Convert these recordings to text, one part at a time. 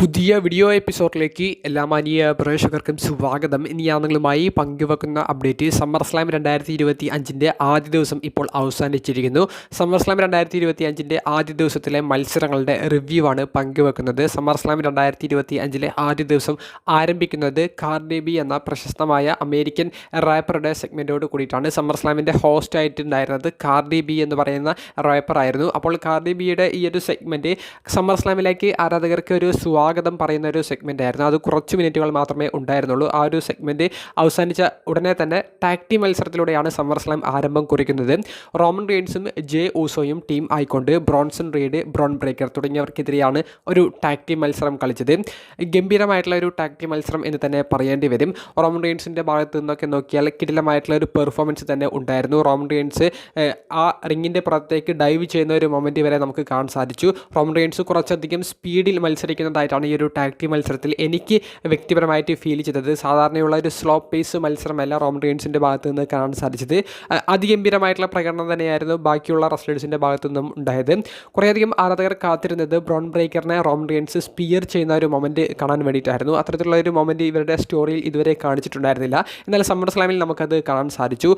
പുതിയ വീഡിയോ എപ്പിസോഡിലേക്ക് എല്ലാ മാന്യ പ്രേക്ഷകർക്കും സ്വാഗതം. ഇനി ഞാൻ നിങ്ങളുമായി പങ്കുവെക്കുന്ന അപ്ഡേറ്റ് സമ്മർ സ്ലാം 2025 ആദ്യ ദിവസം ഇപ്പോൾ അവസാനിച്ചിരിക്കുന്നു. സമ്മർ സ്ലാം 2025 ആദ്യ ദിവസത്തിലെ മത്സരങ്ങളുടെ റിവ്യൂ ആണ് പങ്കുവെക്കുന്നത്. സമ്മർ സ്ലാം 2025 ആദ്യ ദിവസം ആരംഭിക്കുന്നത് കാർഡി ബി എന്ന പ്രശസ്തമായ അമേരിക്കൻ റാപ്പറുടെ സെഗ്മെൻറ്റോട് കൂടിയിട്ടാണ്. സമ്മർ സ്ലാമിൻ്റെ ഹോസ്റ്റ് ആയിട്ടുണ്ടായിരുന്നത് കാർഡി ബി എന്ന് പറയുന്ന റാപ്പറായിരുന്നു. അപ്പോൾ കാർഡി ബിയുടെ ഈ ഒരു സെഗ്മെൻറ്റ് സമ്മർ സ്ലാമിലേക്ക് ആരാധകർക്ക് ഒരു സ്വാഗതം പറയുന്ന ഒരു സെഗ്മെൻ്റ് ആയിരുന്നു. അത് കുറച്ച് മിനിറ്റുകൾ മാത്രമേ ഉണ്ടായിരുന്നുള്ളൂ. ആ ഒരു സെഗ്മെൻറ്റ് അവസാനിച്ച ഉടനെ തന്നെ ടാഗ് ടീം മത്സരത്തിലൂടെയാണ് സമ്മർ സ്ലാം ആരംഭം കുറിക്കുന്നത്. റോമൻ റെയിൻസും ജെ ഊസോയും ടീം ആയിക്കൊണ്ട് ബ്രോൺസൺ റീഡ്, ബ്രോൺ ബ്രേക്കർ തുടങ്ങിയവർക്കെതിരെയാണ് ഒരു ടാഗ് ടീം മത്സരം കളിച്ചത്. ഗംഭീരമായിട്ടുള്ള ഒരു ടാഗ് ടീം മത്സരം എന്ന് തന്നെ പറയേണ്ടി വരും. റോമൻ റെയിൻസിൻ്റെ ഭാഗത്ത് നിന്നൊക്കെ നോക്കിയാൽ കിടിലമായിട്ടുള്ള ഒരു പെർഫോമൻസ് തന്നെ ഉണ്ടായിരുന്നു. റോമൻ റെയിൻസ് ആ റിങ്ങിൻ്റെ പുറത്തേക്ക് ഡൈവ് ചെയ്യുന്ന ഒരു മൊമെൻറ്റ് വരെ നമുക്ക് കാണാൻ സാധിച്ചു. റോമൻ റെയിൻസ് കുറച്ചധികം സ്പീഡിൽ മത്സരിക്കുന്നതായിട്ടാണ് ഈ ഒരു ടാഗ് ടീം മത്സരത്തിൽ എനിക്ക് വ്യക്തിപരമായിട്ട് ഫീൽ ചെയ്തത്. സാധാരണയുള്ള ഒരു സ്ലോ പേസ് മത്സരമല്ല റോമൻ റെയിൻസിൻ്റെ ഭാഗത്ത് നിന്ന് കാണാൻ സാധിച്ചത്. അതിഗംഭീരമായിട്ടുള്ള പ്രകടനം തന്നെയായിരുന്നു ബാക്കിയുള്ള റെസ്ലേഴ്സിൻ്റെ ഭാഗത്തു നിന്നും ഉണ്ടായത്. കുറേയധികം ആരാധകർ കാത്തിരുന്നത് ബ്രോൺ ബ്രേക്കറിനെ റോമൻ റെയിൻസ് സ്പിയർ ചെയ്യുന്ന ഒരു മൊമെൻറ്റ് കാണാൻ വേണ്ടിയിട്ടായിരുന്നു. അത്തരത്തിലുള്ള ഒരു മൊമെൻറ്റ് ഇവരുടെ സ്റ്റോറിയിൽ ഇതുവരെ കാണിച്ചിട്ടുണ്ടായിരുന്നില്ല. എന്നാൽ സമ്മർ സ്ലാമിൽ നമുക്കത് കാണാൻ സാധിച്ചു.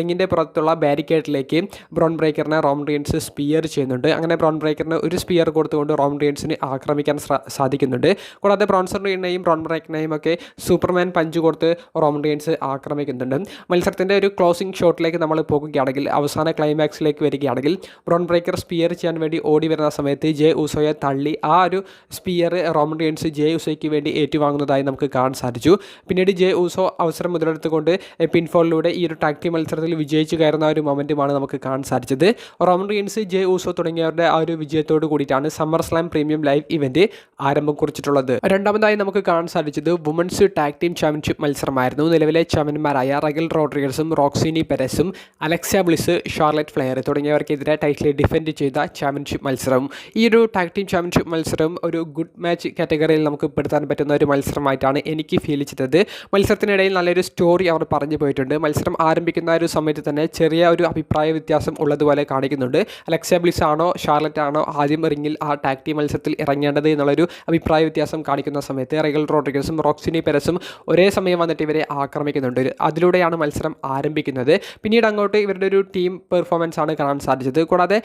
റിങ്ങിൻ്റെ പുറത്തുള്ള ബാരിക്കേഡിലേക്ക് ബ്രോൺ ബ്രേക്കറിനെ റോമൻ റെയിൻസ് സ്പിയർ ചെയ്യുന്നുണ്ട്. അങ്ങനെ ബ്രോൺ ബ്രേക്കറിന് ഒരു സ്പിയർ കൊടുത്തുകൊണ്ട് റോമൻ റെയിൻസിന് ആക്രമിക്കാൻ സാധിക്കുന്നുണ്ട്. കൂടാതെ ബ്രോൺസൺ റീഡിനെയും ബ്രോൺ ബ്രേക്കറിനെയും ഒക്കെ സൂപ്പർമാൻ പഞ്ച് കൊടുത്ത് റോമൻ റെയിൻസ് ആക്രമിക്കുന്നുണ്ട്. മത്സരത്തിൻ്റെ ഒരു ക്ലോസിംഗ് ഷോട്ടിലേക്ക് നമ്മൾ പോകുകയാണെങ്കിൽ, അവസാന ക്ലൈമാക്സിലേക്ക് വരികയാണെങ്കിൽ, ബ്രോൺ ബ്രേക്കർ സ്പിയർ ചെയ്യാൻ വേണ്ടി ഓടി വരുന്ന സമയത്ത് ജെ ഊസോയെ തള്ളി ആ ഒരു സ്പിയർ റോമൻ റെയിൻസ് ജെ ഊസോയ്ക്ക് വേണ്ടി ഏറ്റുവാങ്ങുന്നതായി നമുക്ക് കാണാൻ സാധിച്ചു. പിന്നീട് ജെ ഊസോ അവസരം മുതലെടുത്തുകൊണ്ട് പിൻഫോളിലൂടെ ഈ ഒരു ടാഗ് ടീം മത്സരത്തിൽ വിജയിച്ചു കയറുന്ന ഒരു മൊമെൻറ്റുമാണ് നമുക്ക് കാണാൻ സാധിച്ചത്. റോമൻ റെയിൻസ്, ജെ ഊസോ തുടങ്ങിയവരുടെ ആ ഒരു വിജയത്തോട് കൂടിയിട്ടാണ് SummerSlam premium live event ആരംഭം കുറിച്ചിട്ടുള്ളത്. രണ്ടാമതായി നമുക്ക് കാണാൻ സാധിച്ചത് വുമൻസ് ടാഗ് ടീം ചാമ്പ്യൻഷിപ്പ് മത്സരമായിരുന്നു. നിലവിലെ ചാമ്പ്യന്മാരായ റഗൽ റോഡ്രിഗസും റോക്സിനി പെരസും അലക്സ ബ്ലിസ്, ഷാർലറ്റ് ഫ്ലെയർ തുടങ്ങിയവർക്കെതിരെ ടൈറ്റിൽ ഡിഫെൻഡ് ചെയ്ത ചാമ്പ്യൻഷിപ്പ് മത്സരം. ഈ ഒരു ടാഗ് ടീം ചാമ്പ്യൻഷിപ്പ് മത്സരം ഒരു ഗുഡ് മാച്ച് കാറ്റഗറിയിൽ നമുക്ക് പെടുത്താൻ പറ്റുന്ന ഒരു മത്സരമായിട്ടാണ് എനിക്ക് ഫീൽ ചെയ്തത്. മത്സരത്തിനിടയിൽ നല്ലൊരു സ്റ്റോറി അവർ പറഞ്ഞു പോയിട്ടുണ്ട്. മത്സരം ആരംഭിക്കുന്ന ഒരു സമയത്ത് തന്നെ ചെറിയ ഒരു അഭിപ്രായ വ്യത്യാസം ഉള്ളതുപോലെ കാണിക്കുന്നുണ്ട്. അലക്സ ബ്ലിസ് ആണോ ഷാർലറ്റ് ആണോ ആദ്യം റിങ്ങിൽ ആ ടാഗ് ടീം മത്സരത്തിൽ ഇറങ്ങേണ്ടത് എന്നുള്ളൊരു അഭിപ്രായ വ്യത്യാസം കാണിക്കുന്ന സമയത്ത് റഗൽ റോഡ്രിഗസും റോക്സിനി പെരസും ഒരേ സമയം വന്നിട്ട് ഇവരെ ആക്രമിക്കുന്നുണ്ട്. അതിലൂടെയാണ് മത്സരം ആരംഭിക്കുന്നത്. പിന്നീട് അങ്ങോട്ട് ഇവരുടെ ഒരു ടീം പെർഫോമൻസ് ആണ് കാണാൻ സാധിച്ചത്. കൂടാതെ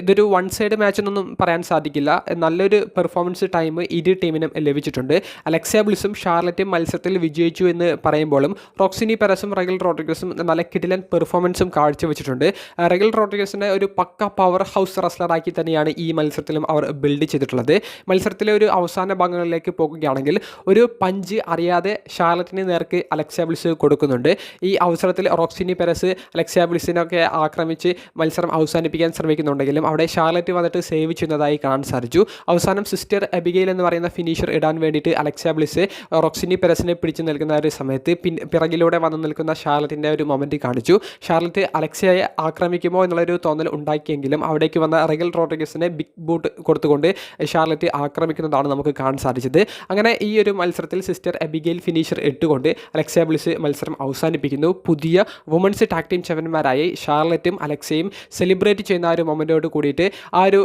ഇതൊരു വൺ സൈഡ് മാച്ച് എന്നൊന്നും പറയാൻ സാധിക്കില്ല. നല്ലൊരു പെർഫോമൻസ് ടൈം ഇരു ടീമിനും ലഭിച്ചിട്ടുണ്ട്. അലക്സ ബ്ലിസും ഷാർലറ്റും മത്സരത്തിൽ വിജയിച്ചു എന്ന് പറയുമ്പോഴും റോക്സിനി പെരസും റഗൽ റോഡ്രിഗസും നല്ല കിടിലൻ പെർഫോമൻസും കാഴ്ചവെച്ചിട്ടുണ്ട്. റഗൽ റോഡ്രിഗസിനെ ഒരു പക്ക പവർ ഹൗസ് റെസ്ലറാക്കി തന്നെയാണ് ഈ മത്സരത്തിലും അവർ ബിൽഡ് ചെയ്തിട്ടുള്ളത്. മത്സരത്തിലെ ഒരു അവസാന ഭാഗങ്ങളിലേക്ക് പോകുകയാണെങ്കിൽ ഒരു പഞ്ച് അറിയാതെ ഷാർലറ്റിന് നേർക്ക് അലക്സ ബ്ലിസ് കൊടുക്കുന്നുണ്ട്. ഈ അവസരത്തിൽ റോക്സിനി പെരസ് അലക്സ ബ്ലിസിനൊക്കെ ആക്രമിച്ച് മത്സരം അവസാനിപ്പിക്കാൻ ശ്രമിക്കുന്നുണ്ടെങ്കിലും അവിടെ ഷാർലറ്റ് വന്നിട്ട് സേവ് ചെയ്യുന്നതായി കാണാൻ സാധിച്ചു. അവസാനം സിസ്റ്റർ എബിഗെയിൽ എന്ന് പറയുന്ന ഫിനിഷർ ഇടാൻ വേണ്ടിയിട്ട് അലക്സ ബ്ലിസ് റോക്സിനി പെരസിനെ പിടിച്ചു നിൽക്കുന്ന ഒരു സമയത്ത് പിറകിലൂടെ വന്നു നിൽക്കുന്ന ഷാർലറ്റിൻ്റെ ഒരു മൊമെൻറ്റ് കാണിച്ചു. ഷാർലറ്റ് അലക്സയെ ആക്രമിക്കുമോ എന്നുള്ളൊരു തോന്നൽ ഉണ്ടാക്കിയെങ്കിലും അവിടേക്ക് വന്ന റഗൽ റോഡ്രിഗസിനെ ബിഗ് ബൂട്ട് കൊടുത്തുകൊണ്ട് ഷാർലറ്റ് ആക്രമിക്കുന്നതാണ് നമുക്ക് കാണാൻ സാധിച്ചത്. അങ്ങനെ ഈ ഒരു മത്സരത്തിൽ സിസ്റ്റർ എബിഗെയിൽ ഫിനിഷർ ഇട്ടുകൊണ്ട് അലക്സ ബ്ലിസ് മത്സരം അവസാനിപ്പിക്കുന്നു. പുതിയ വുമൻസ് ടാഗ് ടീം ചാമ്പ്യന്മാരായി ഷാർലറ്റും അലക്സയും സെലിബ്രേറ്റ് ചെയ്യുന്ന ആ ഒരു മൊമെൻറ്റോട് കൂടിയിട്ട് ആ ഒരു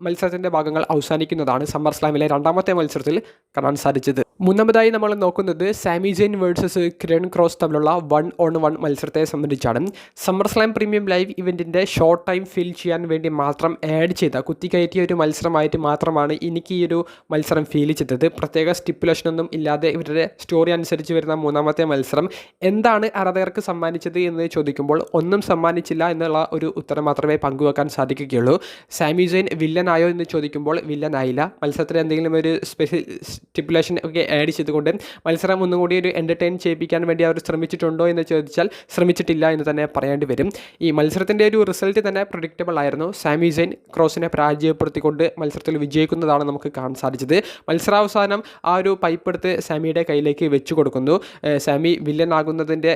മത്സരത്തിൻ്റെ ഭാഗങ്ങൾ അവസാനിക്കുന്നതാണ് സമ്മർ സ്ലാമിലെ രണ്ടാമത്തെ മത്സരത്തിൽ കാണാൻ സാധിച്ചത്. മൂന്നാമതായി നമ്മൾ നോക്കുന്നത് Sami Zayn versus Karrion Kross തമ്മിലുള്ള 1-on-1 മത്സരത്തെ സംബന്ധിച്ചാണ്. സമ്മർ സ്ലാം പ്രീമിയം ലൈവ് ഇവൻറ്റിൻ്റെ ഷോർട്ട് ടൈം ഫിൽ ചെയ്യാൻ വേണ്ടി മാത്രം ആഡ് ചെയ്ത കുത്തിക്കയറ്റിയ ഒരു മത്സരമായിട്ട് മാത്രമാണ് എനിക്ക് ഈ ഒരു മത്സരം ഫീൽ ചെയ്തത്. പ്രത്യേക സ്റ്റിപ്പുലേഷനൊന്നും ഇല്ലാതെ ഇവരുടെ സ്റ്റോറി അനുസരിച്ച് വരുന്ന മൂന്നാമത്തെ മത്സരം എന്താണ് ആരാധകർക്ക് സമ്മാനിച്ചത് എന്ന് ചോദിക്കുമ്പോൾ ഒന്നും സമ്മാനിച്ചില്ല എന്നുള്ള ഒരു ഉത്തരം മാത്രമേ പങ്കുവെക്കാൻ സാധിക്കുകയുള്ളൂ. സാമി സെയിൻ വില്ലൻ ആയോ എന്ന് ചോദിക്കുമ്പോൾ വില്ലൻ ആയില്ല. മത്സരത്തിൽ എന്തെങ്കിലും ഒരു സ്പെഷ്യൽ സ്റ്റിപ്പുലേഷൻ ഒക്കെ ആഡ് ചെയ്തുകൊണ്ട് മത്സരം ഒന്നും കൂടി ഒരു എൻ്റർടൈൻ ചെയ്യിപ്പിക്കാൻ വേണ്ടി അവർ ശ്രമിച്ചിട്ടുണ്ടോ എന്ന് ചോദിച്ചാൽ ശ്രമിച്ചിട്ടില്ല എന്ന് തന്നെ പറയേണ്ടി വരും. ഈ മത്സരത്തിൻ്റെ ഒരു റിസൾട്ട് തന്നെ പ്രഡിക്റ്റബിൾ ആയിരുന്നു. സാമി സെയിൻ ക്രോസിനെ പരാജയപ്പെടുത്തിക്കൊണ്ട് മത്സരത്തിൽ വിജയിക്കുന്നതാണ് നമുക്ക് കാണാൻ സാധിച്ചത്. മത്സരാവസാനം ആ ഒരു പൈപ്പ് എടുത്ത് സാമിയുടെ കയ്യിലേക്ക് വെച്ചു കൊടുക്കുന്നു. സാമി വില്ലൻ ആകുന്നതിൻ്റെ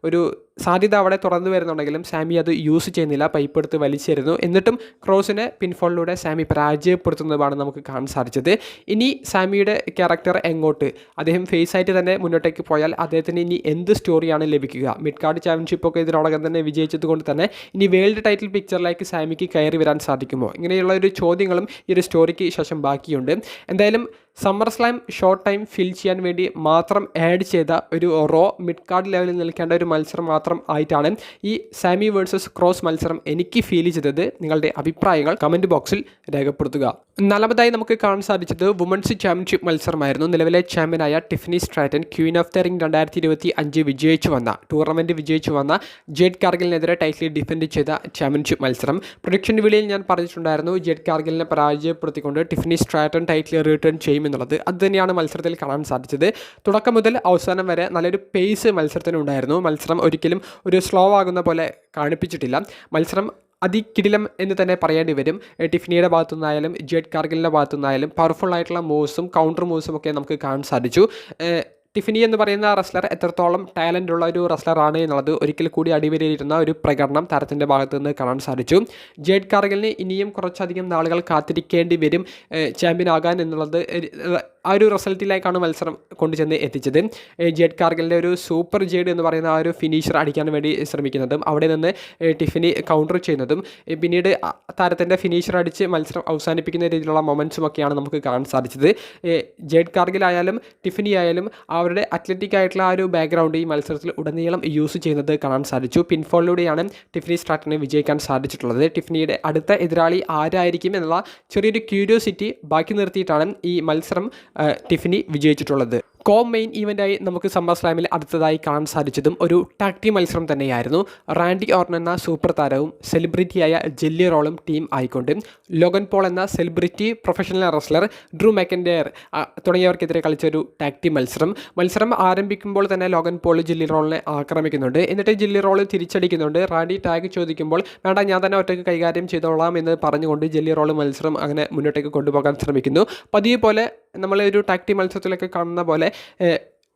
ഒരു സാധ്യത അവിടെ തുറന്നു വരുന്നുണ്ടെങ്കിലും സാമി അത് യൂസ് ചെയ്യുന്നില്ല, പൈപ്പ് എടുത്ത് വലിച്ചേരുന്നു. എന്നിട്ടും ക്രോസിനെ പിൻഫോളിലൂടെ സാമി പരാജയപ്പെടുത്തുന്നതാണ് നമുക്ക് കാണാൻ സാധിച്ചത്. ഇനി സാമിയുടെ ക്യാരക്ടർ എങ്ങോട്ട്, അദ്ദേഹം ഫേസ് ആയിട്ട് തന്നെ മുന്നോട്ടേക്ക് പോയാൽ അദ്ദേഹത്തിന് ഇനി എന്ത് സ്റ്റോറിയാണ് ലഭിക്കുക? മിഡ് കാർഡ് ചാമ്പ്യൻഷിപ്പൊക്കെ ഇതിനോടകം തന്നെ വിജയിച്ചത് കൊണ്ട് തന്നെ ഇനി വേൾഡ് ടൈറ്റിൽ പിക്ചറിലേക്ക് സാമിക്ക് കയറി വരാൻ സാധിക്കുമോ? ഇങ്ങനെയുള്ള ഒരു ചോദ്യങ്ങളും ഈ ഒരു സ്റ്റോറിക്ക് ശേഷം ബാക്കിയുണ്ട്. എന്തായാലും summer slam short time fill ചെയ്യാൻ വേണ്ടി മാത്രം ആഡ് ചെയ്ത ഒരു റോ മിഡ് കാർഡ് ലെവലിൽ നിൽക്കേണ്ട ഒരു മത്സരം മാത്രം ആയിട്ടാണ് ഈ സാമി വേഴ്സസ് ക്രോസ് മത്സരം എനിക്ക് ഫീൽ ചെയ്തത്. നിങ്ങളുടെ അഭിപ്രായങ്ങൾ കമൻറ്റ് ബോക്സിൽ രേഖപ്പെടുത്തുക. നാലാമതായി നമുക്ക് കാണാൻ സാധിച്ചത് വുമൻസ് ചാമ്പ്യൻഷിപ്പ് മത്സരമായിരുന്നു. നിലവിലെ ചാമ്പ്യനായ Tiffany Stratton queen of the ring 2025 വിജയിച്ചു വന്ന ജേഡ് കാർഗിലിനെതിരെ ടൈറ്റിൽ ഡിഫെൻഡ് ചെയ്ത ചാമ്പ്യൻഷിപ്പ് മത്സരം. പ്രൊഡിക്ഷൻ വീഡിയോയിൽ ഞാൻ പറഞ്ഞിട്ടുണ്ടായിരുന്നു ജേഡ് കാർഗിലിനെ പരാജയപ്പെടുത്തിക്കൊണ്ട് ടിഫനി സ്ട്രാറ്റൻ ടൈറ്റിൽ റിട്ടേൺ ചെയ്യും എന്നുള്ളത്. അത് തന്നെയാണ് മത്സരത്തിൽ കാണാൻ സാധിച്ചത്. തുടക്കം മുതൽ അവസാനം വരെ നല്ലൊരു പേസ് മത്സരത്തിനുണ്ടായിരുന്നു. മത്സരം ഒരിക്കലും ഒരു സ്ലോ ആകുന്ന പോലെ കാണിപ്പിച്ചിട്ടില്ല. മത്സരം അതികിടിലം എന്ന് തന്നെ പറയേണ്ടി വരും. ടിഫനിയുടെ ഭാഗത്തുനിന്നായാലും ജേഡ് കാർഗിലിൻ്റെ ഭാഗത്തുനിന്നായാലും പവർഫുൾ ആയിട്ടുള്ള മൂവ്സും കൗണ്ടർ മൂവ്സും ഒക്കെ നമുക്ക് കാണാൻ സാധിച്ചു. ടിഫനി എന്ന് പറയുന്ന റെസ്ലർ എത്രത്തോളം ടാലൻ്റ് ഉള്ള ഒരു റെസ്ലറാണ് എന്നുള്ളത് ഒരിക്കൽ കൂടി അടിവരയിരുന്ന ഒരു പ്രകടനം താരത്തിൻ്റെ ഭാഗത്ത് നിന്ന് കാണാൻ സാധിച്ചു. ജേഡ് കാർഗിലിന് ഇനിയും കുറച്ചധികം നാളുകൾ കാത്തിരിക്കേണ്ടി വരും ചാമ്പ്യൻ ആകാൻ എന്നുള്ളത് ആ ഒരു റിസൾട്ടിലേക്കാണ് മത്സരം കൊണ്ടുചെന്ന് എത്തിച്ചത്. ജേഡ് കാർഗിലിൻ്റെ ഒരു സൂപ്പർ ജേഡ് എന്ന് പറയുന്ന ആ ഒരു ഫിനിഷർ അടിക്കാൻ വേണ്ടി ശ്രമിക്കുന്നതും അവിടെ നിന്ന് ടിഫനി കൗണ്ടർ ചെയ്യുന്നതും പിന്നീട് താരത്തിൻ്റെ ഫിനിഷർ അടിച്ച് മത്സരം അവസാനിപ്പിക്കുന്ന രീതിയിലുള്ള മൊമെൻറ്റ്സും ഒക്കെയാണ് നമുക്ക് കാണാൻ സാധിച്ചത്. ജേഡ് കാർഗിൽ ആയാലും ടിഫനി ആയാലും അവരുടെ അത്ലറ്റിക് ആയിട്ടുള്ള ആ ഒരു ബാക്ക്ഗ്രൗണ്ട് ഈ മത്സരത്തിൽ ഉടനീളം യൂസ് ചെയ്യുന്നത് കാണാൻ സാധിച്ചു. പിൻഫോളിലൂടെയാണ് ടിഫനി സ്ട്രാറ്റന് വിജയിക്കാൻ സാധിച്ചിട്ടുള്ളത്. ടിഫനിയുടെ അടുത്ത എതിരാളി ആരായിരിക്കും എന്നുള്ള ചെറിയൊരു ക്യൂരിയോസിറ്റി ബാക്കി നിർത്തിയിട്ടാണ് ഈ മത്സരം ടിഫനി വിജയിച്ചിട്ടുള്ളത്. മെയിൻ ഈവൻ്റായി നമുക്ക് സമ്മർ സ്ലാമിൽ അടുത്തതായി കാണാൻ സാധിച്ചതും ഒരു ടാഗ് ടീം മത്സരം തന്നെയായിരുന്നു. റാൻഡി ഓർട്ടൺ എന്ന സൂപ്പർ താരവും സെലിബ്രിറ്റിയായ ജെല്ലി റോളും ടീം ആയിക്കൊണ്ട് ലോഗൻ പോൾ എന്ന celebrity professional wrestler Drew McIntyre തുടങ്ങിയവർക്കെതിരെ കളിച്ചൊരു ടാഗ് ടീം മത്സരം ആരംഭിക്കുമ്പോൾ തന്നെ ലോഗൻ പോൾ ജെല്ലി റോളിനെ ആക്രമിക്കുന്നുണ്ട്. എന്നിട്ട് ജെല്ലി റോൾ തിരിച്ചടിക്കുന്നുണ്ട്. റാൻഡി ടാഗ് ചോദിക്കുമ്പോൾ വേണ്ട ഞാൻ തന്നെ ഒറ്റയ്ക്ക് കൈകാര്യം ചെയ്തോളാം എന്ന് പറഞ്ഞുകൊണ്ട് ജെല്ലി റോൾ മത്സരം അങ്ങനെ മുന്നോട്ടേക്ക് കൊണ്ടുപോകാൻ ശ്രമിക്കുന്നു. പതിയെ പോലെ നമ്മളൊരു ടാഗ് ടീം മത്സരത്തിലൊക്കെ കാണുന്ന പോലെ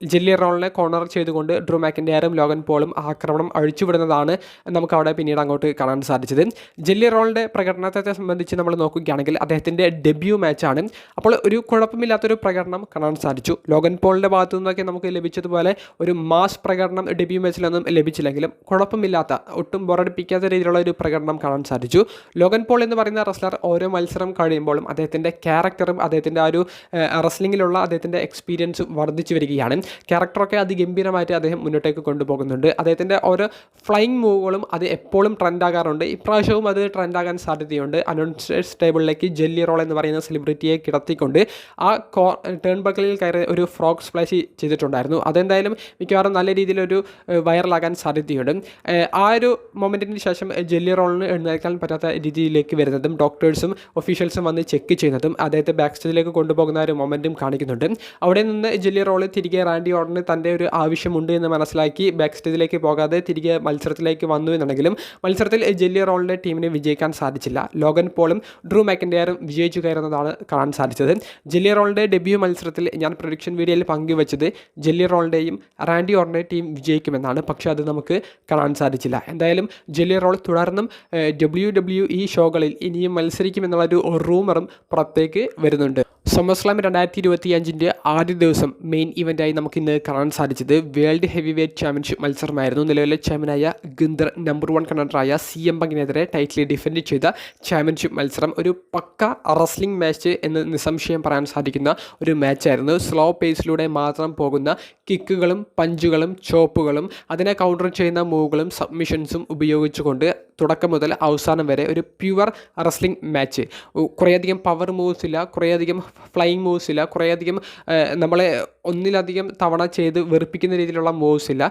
ജെല്ലി റോളിനെ കോർണർ ചെയ്തുകൊണ്ട് ഡ്രൂ മാക്കൻഡയറും ലോഗൻ പോളും ആക്രമണം അഴിച്ചുവിടുന്നതാണ് നമുക്കവിടെ പിന്നീട് അങ്ങോട്ട് കാണാൻ സാധിച്ചത്. ജെല്ലി റോളിൻ്റെ പ്രകടനത്തെ സംബന്ധിച്ച് നമ്മൾ നോക്കുകയാണെങ്കിൽ അദ്ദേഹത്തിൻ്റെ ഡെബ്യൂ മാച്ചാണ്. അപ്പോൾ ഒരു കുഴപ്പമില്ലാത്തൊരു പ്രകടനം കാണാൻ സാധിച്ചു. ലോഗൻ പോളിൻ്റെ ഭാഗത്തു നിന്നൊക്കെ നമുക്ക് ലഭിച്ചതുപോലെ ഒരു മാസ് പ്രകടനം ഡെബ്യൂ മാച്ചിലൊന്നും ലഭിച്ചില്ലെങ്കിലും കുഴപ്പമില്ലാത്ത ഒട്ടും ബോറടിപ്പിക്കാത്ത രീതിയിലുള്ള ഒരു പ്രകടനം കാണാൻ സാധിച്ചു. ലോഗൻ പോൾ എന്ന് പറയുന്ന റെസ്ലർ ഓരോ മത്സരം കഴിയുമ്പോഴും അദ്ദേഹത്തിൻ്റെ ക്യാരക്ടറും അദ്ദേഹത്തിൻ്റെ ആ ഒരു റെസ്ലിങ്ങിലുള്ള അദ്ദേഹത്തിൻ്റെ എക്സ്പീരിയൻസും വർദ്ധിച്ചു വരികയാണ്. ക്യാരക്ടറൊക്കെ അതിഗംഭീരമായിട്ട് അദ്ദേഹം മുന്നോട്ടേക്ക് കൊണ്ടുപോകുന്നുണ്ട്. അദ്ദേഹത്തിൻ്റെ ഓരോ ഫ്ലൈയിങ് മൂവുകളും അത് എപ്പോഴും ട്രെൻഡാകാറുണ്ട്. ഇപ്രാവശ്യവും അത് ട്രെൻഡാകാൻ സാധ്യതയുണ്ട്. അനൗൺസേഴ്സ് ടേബിളിലേക്ക് ജെല്ലി റോൾ എന്ന് പറയുന്ന സെലിബ്രിറ്റിയെ കിടത്തിക്കൊണ്ട് ആ ടേൺ ബക്കിളിൽ കയറി ഒരു ഫ്രോഗ് സ്പ്ലാഷ് ചെയ്തിട്ടുണ്ടായിരുന്നു. അതെന്തായാലും മിക്കവാറും നല്ല രീതിയിലൊരു വൈറലാകാൻ സാധ്യതയുണ്ട്. ആ ഒരു മൊമെൻറ്റിന് ശേഷം ജെല്ലി റോളിന് എഴുന്നേൽക്കാൻ പറ്റാത്ത രീതിയിലേക്ക് വരുന്നതും ഡോക്ടേഴ്സും ഒഫീഷ്യൽസും വന്ന് ചെക്ക് ചെയ്യുന്നതും അദ്ദേഹത്തെ ബാക്ക് സ്റ്റേജിലേക്ക് കൊണ്ടുപോകുന്ന ഒരു മൊമെൻറ്റും കാണിക്കുന്നുണ്ട്. അവിടെ നിന്ന് ജെല്ലി റോൾ തിരികെ റാൻഡി ഓർട്ടന് തൻ്റെ ഒരു ആവശ്യമുണ്ട് എന്ന് മനസ്സിലാക്കി ബാക്ക് സ്റ്റേജിലേക്ക് പോകാതെ തിരികെ മത്സരത്തിലേക്ക് വന്നു എന്നുണ്ടെങ്കിലും മത്സരത്തിൽ ജെല്ലി റോളിൻ്റെ ടീമിന് വിജയിക്കാൻ സാധിച്ചില്ല. ലോഗൻ പോളും ഡ്രൂ മാക്കൻഡയറും വിജയിച്ചു കയറുന്നതാണ് കാണാൻ സാധിച്ചത്. ജെല്ലി റോളിൻ്റെ ഡെബ്യൂ മത്സരത്തിൽ ഞാൻ പ്രൊഡിക്ഷൻ വീഡിയോയിൽ പങ്കുവച്ചത് ജെല്ലി റോളിൻ്റെയും റാൻഡി ഓർട്ടൻ്റെയും ടീം വിജയിക്കുമെന്നാണ്. പക്ഷേ അത് നമുക്ക് കാണാൻ സാധിച്ചില്ല. എന്തായാലും ജെല്ലി റോൾ തുടർന്നും WWE ഷോകളിൽ ഇനിയും മത്സരിക്കുമെന്നുള്ളൊരു റൂമറും പുറത്തേക്ക് വരുന്നുണ്ട്. സമ്മർ സ്ലാം 2025 ആദ്യ ദിവസം മെയിൻ ഇവൻ്റായി നമുക്കിന്ന് കാണാൻ സാധിച്ചത് വേൾഡ് ഹെവി വെയ്റ്റ് ചാമ്പ്യൻഷിപ്പ് മത്സരമായിരുന്നു. നിലവിലെ ചാമ്പ്യനായ ഗുന്തർ നമ്പർ 1 കണ്ടന്ററായ CM പങ്കിനെതിരെ ടൈറ്റിൽ ഡിഫെൻഡ് ചെയ്ത ചാമ്പ്യൻഷിപ്പ് മത്സരം ഒരു പക്ക റെസ്ലിംഗ് മാച്ച് എന്ന് നിസ്സംശയം പറയാൻ സാധിക്കുന്ന ഒരു മാച്ചായിരുന്നു. സ്ലോ പേസിലൂടെ മാത്രം പോകുന്ന കിക്കുകളും പഞ്ചുകളും ചോപ്പുകളും അതിനെ കൗണ്ടർ ചെയ്യുന്ന മൂവുകളും സബ്മിഷൻസും ഉപയോഗിച്ചുകൊണ്ട് തുടക്കം മുതൽ അവസാനം വരെ ഒരു പ്യുവർ റെസ്ലിംഗ് മാച്ച്. കുറേയധികം പവർ മൂവ്സ് ഇല്ല, കുറേയധികം ഫ്ലൈയിങ് മൂവ്സ് ഇല്ല, കുറേയധികം നമ്മളെ ഒന്നിലധികം തവണ ചെയ്ത് വെറുപ്പിക്കുന്ന രീതിയിലുള്ള മൂവ്സ് ഇല്ല.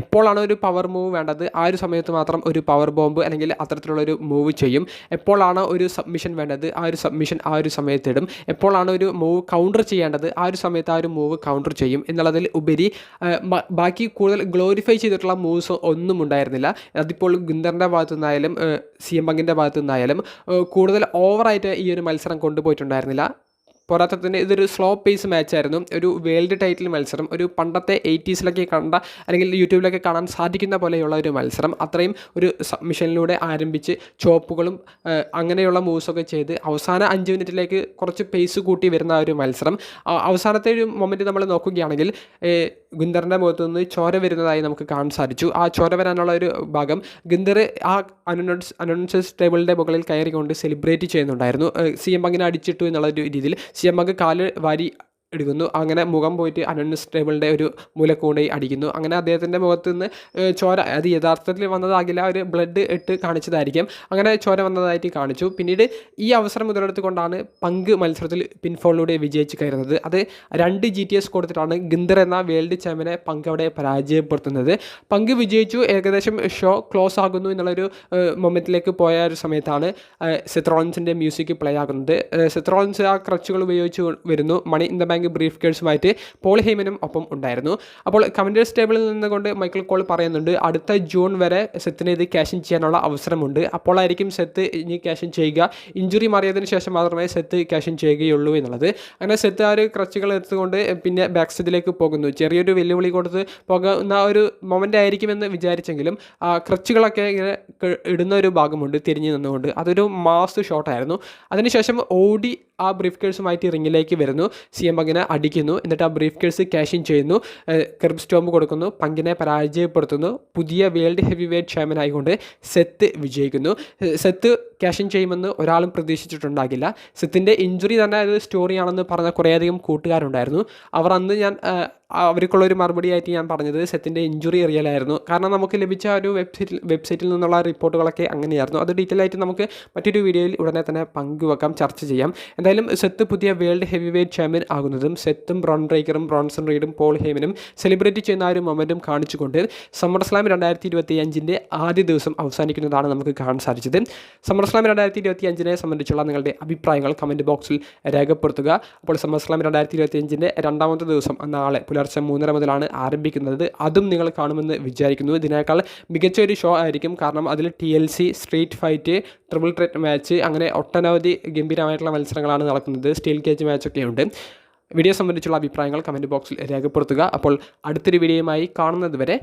എപ്പോഴാണ് ഒരു പവർ മൂവ് വേണ്ടത് ആ ഒരു സമയത്ത് മാത്രം ഒരു പവർ ബോംബ് അല്ലെങ്കിൽ അത്തരത്തിലുള്ളൊരു മൂവ് ചെയ്യും. എപ്പോഴാണ് ഒരു സബ്മിഷൻ വേണ്ടത് ആ ഒരു സബ്മിഷൻ ആ ഒരു സമയത്ത് ഇടും. എപ്പോഴാണ് ഒരു മൂവ് കൗണ്ടർ ചെയ്യേണ്ടത് ആ ഒരു സമയത്ത് ആ ഒരു മൂവ് കൗണ്ടർ ചെയ്യും എന്നുള്ളതിൽ ഉപരി ബാക്കി കൂടുതൽ ഗ്ലോറിഫൈ ചെയ്തിട്ടുള്ള മൂവ്സ് ഒന്നും ഉണ്ടായിരുന്നില്ല. അതിപ്പോൾ ഗുന്തറിൻ്റെ ഭാഗത്തു നിന്നായാലും CM പങ്കിൻ്റെ ഭാഗത്തു നിന്നായാലും കൂടുതൽ ഓവറായിട്ട് ഈ ഒരു മത്സരം കൊണ്ടുപോയിട്ടുണ്ടായിരുന്നില്ല. പോരാത്തതിന് ഇതൊരു സ്ലോ പേസ് മാച്ചായിരുന്നു. ഒരു വേൾഡ് ടൈറ്റിൽ മത്സരം, ഒരു പണ്ടത്തെ 80s കണ്ട അല്ലെങ്കിൽ യൂട്യൂബിലൊക്കെ കാണാൻ സാധിക്കുന്ന പോലെയുള്ള ഒരു മത്സരം. അത്രയും ഒരു സബ്മിഷനിലൂടെ ആരംഭിച്ച് ചോപ്പുകളും അങ്ങനെയുള്ള മൂവ്സൊക്കെ ചെയ്ത് അവസാന 5 മിനിറ്റിലേക്ക് കുറച്ച് പേസ് കൂട്ടി വരുന്ന ഒരു മത്സരം. അവസാനത്തെ ഒരു മൊമെൻറ്റ് നമ്മൾ നോക്കുകയാണെങ്കിൽ ഗുന്തറിൻ്റെ മുഖത്തു നിന്ന് ചോര വരുന്നതായി നമുക്ക് കാണാൻ സാധിച്ചു. ആ ചോര വരാനുള്ള ഒരു ഭാഗം ഗുന്തർ ആ അനൗൺസേഴ്സ് ടേബിളിൻ്റെ മുകളിൽ കയറിക്കൊണ്ട് സെലിബ്രേറ്റ് ചെയ്യുന്നുണ്ടായിരുന്നു. CM പങ്കിനെ അടിച്ചിട്ടു എന്നുള്ള ഒരു രീതിയിൽ CM പങ്ക് കാല് വാരി എടുക്കുന്നു. അങ്ങനെ മുഖം പോയിട്ട് അനോണിമസ് ടേബിളിൻ്റെ ഒരു മൂലക്ക് കൊണ്ടുപോയി അടിക്കുന്നു. അങ്ങനെ അദ്ദേഹത്തിൻ്റെ മുഖത്ത് നിന്ന് ചോര, അത് യഥാർത്ഥത്തിൽ വന്നതാകില്ല, ഒരു ബ്ലഡ് ഇട്ട് കാണിച്ചതായിരിക്കും. അങ്ങനെ ചോര വന്നതായിട്ട് കാണിച്ചു. പിന്നീട് ഈ അവസരം മുതലെടുത്തുകൊണ്ടാണ് പങ്ക് മത്സരത്തിൽ പിൻഫോളിലൂടെ വിജയിച്ച് കയറുന്നത്. അത് 2 GTS കൊടുത്തിട്ടാണ് ഗിന്ദർ എന്ന വേൾഡ് ചാമ്പ്യനെ പങ്ക് അവിടെ പരാജയപ്പെടുത്തുന്നത്. പങ്ക് വിജയിച്ചു. ഏകദേശം ഷോ ക്ലോസ് ആകുന്നു എന്നുള്ളൊരു മൊമെൻറ്റിലേക്ക് പോയ ഒരു സമയത്താണ് സെത്ത് റോളിൻസിൻ്റെ മ്യൂസിക് പ്ലേ ആകുന്നത്. സെത്ത് റോളിൻസ് ആ ക്രച്ചുകൾ ഉപയോഗിച്ച് വരുന്നു. മണി ഇൻ ദ ബാങ്ക് ബ്രീഫ് കേഴ്സുമായിട്ട് പോൾ ഹെയ്മനും ഒപ്പം ഉണ്ടായിരുന്നു. അപ്പോൾ കമൻറ്റേഴ്സ് ടേബിളിൽ നിന്നുകൊണ്ട് മൈക്കിൾ കോൾ പറയുന്നുണ്ട്, അടുത്ത ജൂൺ വരെ സെത്തിന് ഇത് ക്യാഷ് ഇൻ ചെയ്യാനുള്ള അവസരമുണ്ട്. അപ്പോഴായിരിക്കും സെത്ത് ഇനി ക്യാഷ് ഇൻ ചെയ്യുക. ഇഞ്ചുറി മാറിയതിന് ശേഷം മാത്രമേ സെത്ത് ക്യാഷ് ഇൻ ചെയ്യുകയുള്ളൂ എന്നുള്ളത്. അങ്ങനെ സെത്ത് ആ ഒരു ക്രച്ചുകൾ എടുത്തുകൊണ്ട് പിന്നെ ബാക്ക് സ്റ്റേജിലേക്ക് പോകുന്നു. ചെറിയൊരു വെല്ലുവിളി കൊടുത്ത് പോകുന്ന ഒരു മൊമെൻ്റ് ആയിരിക്കുമെന്ന് വിചാരിച്ചെങ്കിലും ക്രച്ചുകളൊക്കെ ഇങ്ങനെ ഇടുന്ന ഒരു ഭാഗമുണ്ട് തിരിഞ്ഞു നിന്നുകൊണ്ട്. അതൊരു മാസ് ഷോട്ടായിരുന്നു. അതിനുശേഷം ഓടി ആ ബ്രീഫ് കേഴ്സുമായിട്ട് റിങ്ങിലേക്ക് വരുന്നു. CM പങ്കിനെ അടിക്കുന്നു. എന്നിട്ട് ആ ബ്രീഫ് കേഴ്സ് ക്യാഷ് ഇൻ ചെയ്യുന്നു. കെർബ് സ്റ്റോംപ് കൊടുക്കുന്നു. പങ്കിനെ പരാജയപ്പെടുത്തുന്നു. പുതിയ വേൾഡ് ഹെവി വെയ്റ്റ് ചാമ്പ്യൻ ആയിക്കൊണ്ട് സെത്ത് വിജയിക്കുന്നു. സെത്ത് ക്യാഷ് ഇൻ ചെയ്യുമെന്ന് ഒരാളും പ്രതീക്ഷിച്ചിട്ടുണ്ടാകില്ല. സെത്തിൻ്റെ ഇഞ്ചുറി തന്നെ അത് സ്റ്റോറിയാണെന്ന് പറഞ്ഞ കുറേയധികം കൂട്ടുകാരുണ്ടായിരുന്നു. അവർ അന്ന് അവർക്കുള്ളൊരു മറുപടിയായിട്ട് ഞാൻ പറഞ്ഞത് സെത്തിൻ്റെ ഇഞ്ചുറി റിയലായിരുന്നു. കാരണം നമുക്ക് ലഭിച്ച ഒരു വെബ്സൈറ്റിൽ നിന്നുള്ള റിപ്പോർട്ടുകളൊക്കെ അങ്ങനെയായിരുന്നു. അത് ഡീറ്റെയിൽ ആയിട്ട് നമുക്ക് മറ്റൊരു വീഡിയോയിൽ ഉടനെ തന്നെ പങ്കുവെക്കാം, ചർച്ച ചെയ്യാം. എന്തായാലും സെത്ത് പുതിയ വേൾഡ് ഹെവി വെയ്റ്റ് ചാമ്പ്യൻ ആകുന്നതും സെത്തും ബ്രോൺ ബ്രേക്കറും ബ്രോൺസൺ റീഡും പോൾ ഹെയ്മനും സെലിബ്രേറ്റ് ചെയ്യുന്ന ആ ഒരു മൊമെൻറ്റും കാണിച്ചുകൊണ്ട് സമ്മർ സ്ലാം 2025 ആദ്യ ദിവസം അവസാനിക്കുന്നതാണ് നമുക്ക് കാണാൻ സാധിച്ചത്. സമ്മർ സ്ലാം 2025 സംബന്ധിച്ചുള്ള നിങ്ങളുടെ അഭിപ്രായങ്ങൾ കമൻറ്റ് ബോക്സിൽ രേഖപ്പെടുത്തുക. അപ്പോൾ സമ്മർ സ്ലാം 2025 രണ്ടാമത്തെ ദിവസം നാളെ പുലർച്ചെ 3:30 മുതലാണ് ആരംഭിക്കുന്നത്. അതും നിങ്ങൾ കാണുമെന്ന് വിചാരിക്കുന്നു. ഇതിനേക്കാൾ മികച്ച ഒരു ഷോ ആയിരിക്കും. കാരണം അതിൽ TLC, street fight, triple threat match, അങ്ങനെ ഒട്ടനവധി ഗംഭീരമായിട്ടുള്ള മത്സരങ്ങളാണ് നടക്കുന്നത്. സ്റ്റീൽ കേജ് മാച്ചൊക്കെ ഉണ്ട്. വീഡിയോ സംബന്ധിച്ചുള്ള അഭിപ്രായങ്ങൾ കമൻറ്റ് ബോക്സിൽ രേഖപ്പെടുത്തുക. അപ്പോൾ അടുത്തൊരു വീഡിയോയുമായി കാണുന്നത് വരെ